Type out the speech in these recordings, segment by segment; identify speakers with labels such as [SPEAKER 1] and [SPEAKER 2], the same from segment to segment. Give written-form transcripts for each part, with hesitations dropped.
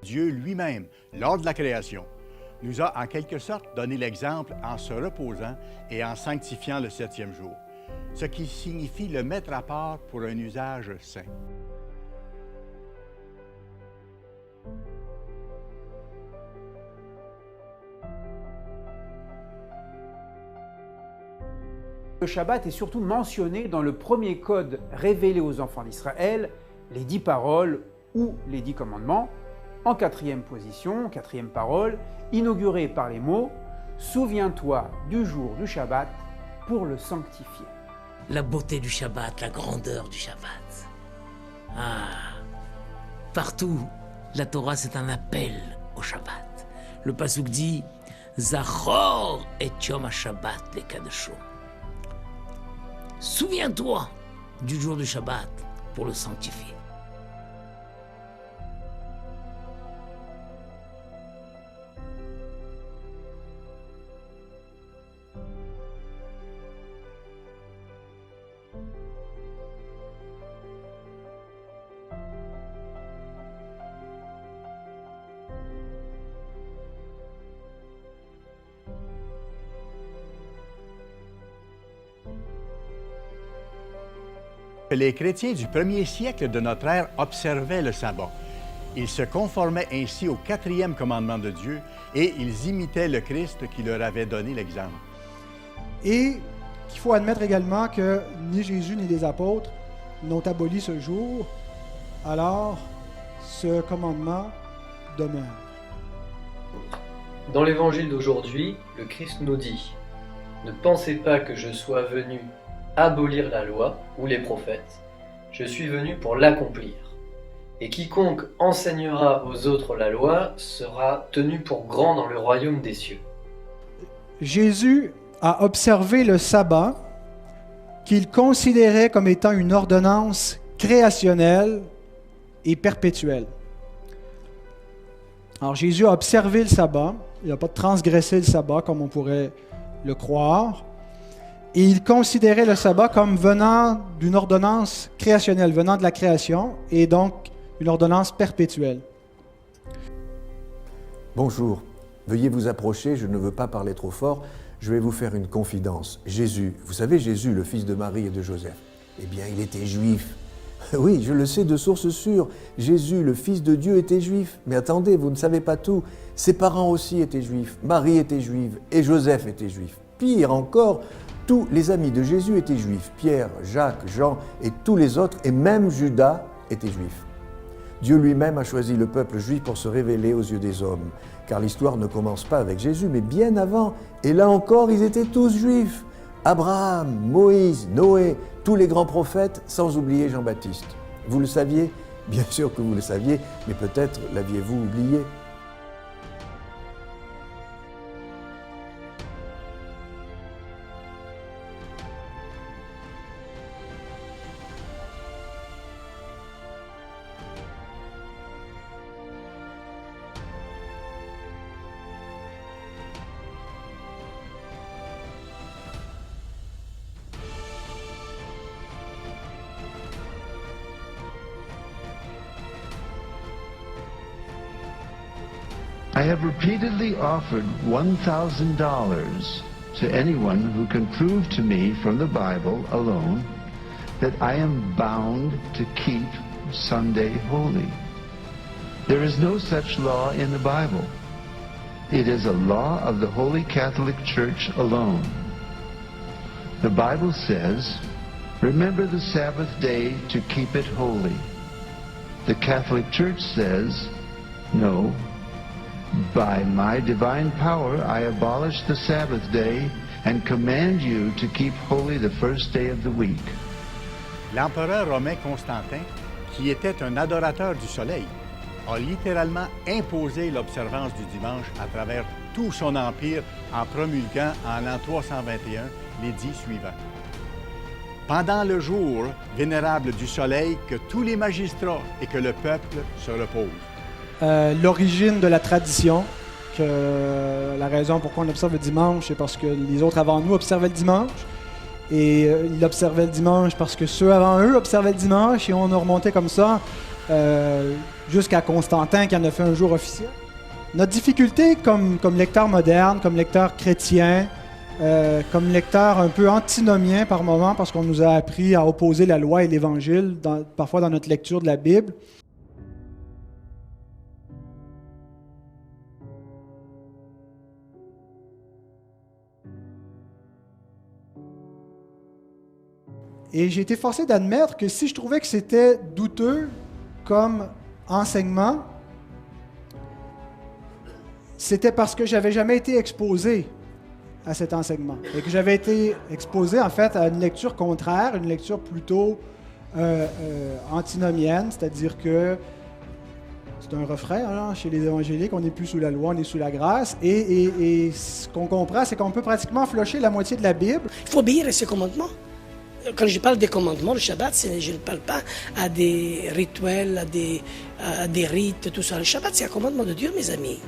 [SPEAKER 1] Dieu lui-même, lors de la création, nous a en quelque sorte donné l'exemple en se reposant et en sanctifiant le septième jour, ce qui signifie le mettre à part pour un usage saint.
[SPEAKER 2] Le Shabbat est surtout mentionné dans le premier code révélé aux enfants d'Israël, les 10 paroles ou les 10 commandements, en quatrième position, quatrième parole, inaugurée par les mots « Souviens-toi du jour du Shabbat pour le sanctifier ».
[SPEAKER 3] La beauté du Shabbat, la grandeur du Shabbat. Ah, partout, la Torah c'est un appel au Shabbat. Le pasuk dit « Zachor et Yom HaShabbat lekadesho ». Souviens-toi du jour du Shabbat pour le sanctifier.
[SPEAKER 1] Les chrétiens du premier siècle de notre ère observaient le sabbat. Ils se conformaient ainsi au quatrième commandement de Dieu et ils imitaient le Christ qui leur avait donné l'exemple.
[SPEAKER 4] Et qu'il faut admettre également que ni Jésus ni les apôtres n'ont aboli ce jour, alors ce commandement demeure.
[SPEAKER 5] Dans l'évangile d'aujourd'hui, le Christ nous dit « Ne pensez pas que je sois venu abolir la loi ou les prophètes, je suis venu pour l'accomplir. Et quiconque enseignera aux autres la loi sera tenu pour grand dans le royaume des cieux. »
[SPEAKER 4] Jésus a observé le sabbat qu'il considérait comme étant une ordonnance créationnelle et perpétuelle. Alors Jésus a observé le sabbat, il n'a pas transgressé le sabbat comme on pourrait le croire, et il considérait le sabbat comme venant d'une ordonnance créationnelle, venant de la création, et donc une ordonnance perpétuelle.
[SPEAKER 6] Bonjour, veuillez vous approcher, je ne veux pas parler trop fort, je vais vous faire une confidence. Jésus, vous savez Jésus, le fils de Marie et de Joseph, eh bien il était juif. Oui, je le sais de source sûre, Jésus, le fils de Dieu, était juif. Mais attendez, vous ne savez pas tout, ses parents aussi étaient juifs, Marie était juive et Joseph était juif. Pire encore, tous les amis de Jésus étaient juifs, Pierre, Jacques, Jean et tous les autres, et même Judas était juif. Dieu lui-même a choisi le peuple juif pour se révéler aux yeux des hommes, car l'histoire ne commence pas avec Jésus, mais bien avant. Et là encore, ils étaient tous juifs. Abraham, Moïse, Noé, tous les grands prophètes, sans oublier Jean-Baptiste. Vous le saviez? Bien sûr que vous le saviez, mais peut-être l'aviez-vous oublié?
[SPEAKER 7] I have repeatedly offered $1,000 to anyone who can prove to me from the Bible alone that I am bound to keep Sunday holy. There is no such law in the Bible. It is a law of the Holy Catholic Church alone. The Bible says, "Remember the Sabbath day to keep it holy." The Catholic Church says, "No. By my divine power, I abolish the Sabbath day and command you to keep holy the first day of the week."
[SPEAKER 1] L'empereur romain Constantin, qui était un adorateur du soleil, a littéralement imposé l'observance du dimanche à travers tout son empire en promulguant en l'an 321 l'édit suivant. Pendant le jour vénérable du soleil, que tous les magistrats et que le peuple se reposent.
[SPEAKER 4] L'origine de la tradition, que la raison pourquoi on observe le dimanche, c'est parce que les autres avant nous observaient le dimanche. Et ils observaient le dimanche parce que ceux avant eux observaient le dimanche et on a remonté comme ça jusqu'à Constantin qui en a fait un jour officiel. Notre difficulté comme lecteur moderne, comme lecteur chrétien, comme lecteur un peu antinomien par moment parce qu'on nous a appris à opposer la loi et l'Évangile parfois dans notre lecture de la Bible. Et j'ai été forcé d'admettre que si je trouvais que c'était douteux comme enseignement, c'était parce que j'avais jamais été exposé à cet enseignement. Et que j'avais été exposé, en fait, à une lecture contraire, une lecture plutôt antinomienne, c'est-à-dire que c'est un refrain hein, chez les évangéliques, on n'est plus sous la loi, on est sous la grâce. Et ce qu'on comprend, c'est qu'on peut pratiquement flocher la moitié de la Bible.
[SPEAKER 8] Il faut obéir à ces commandements. Quand je parle des commandements, le Shabbat, je ne parle pas à des rituels, à des rites, tout ça. Le Shabbat, c'est un commandement de Dieu, mes amis.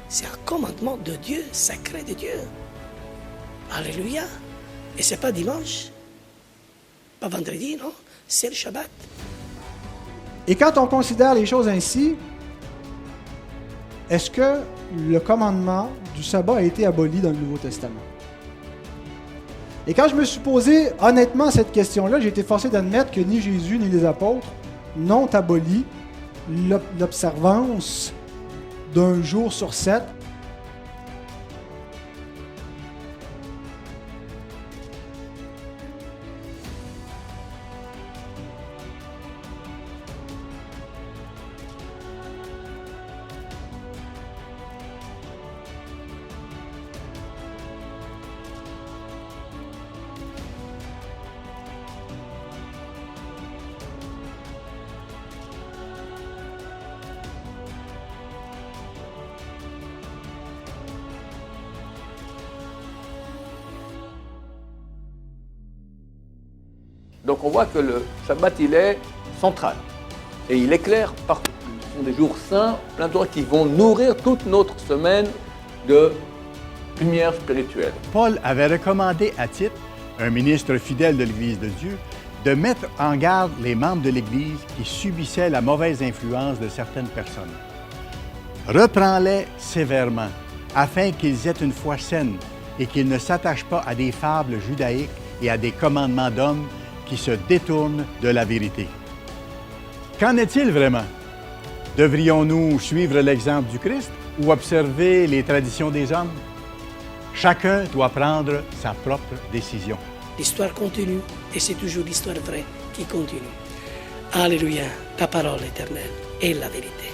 [SPEAKER 8] C'est un commandement de Dieu, sacré de Dieu. Alléluia. Et c'est pas dimanche, pas vendredi, non, c'est le Shabbat.
[SPEAKER 4] Et quand on considère les choses ainsi, est-ce que le commandement du sabbat a été aboli dans le Nouveau Testament? Et quand je me suis posé honnêtement cette question-là, j'ai été forcé d'admettre que ni Jésus ni les apôtres n'ont aboli l'observance d'un jour sur 7.
[SPEAKER 9] Donc on voit que le Shabbat, il est central et il éclaire partout. Ce sont des jours saints, plein de jours qui vont nourrir toute notre semaine de lumière spirituelle.
[SPEAKER 1] Paul avait recommandé à Tite, un ministre fidèle de l'Église de Dieu, de mettre en garde les membres de l'Église qui subissaient la mauvaise influence de certaines personnes. Reprends-les sévèrement, afin qu'ils aient une foi saine et qu'ils ne s'attachent pas à des fables judaïques et à des commandements d'hommes qui se détournent de la vérité. Qu'en est-il vraiment? Devrions-nous suivre l'exemple du Christ ou observer les traditions des hommes? Chacun doit prendre sa propre décision.
[SPEAKER 8] L'histoire continue et c'est toujours l'histoire vraie qui continue. Alléluia, ta parole éternelle est la vérité.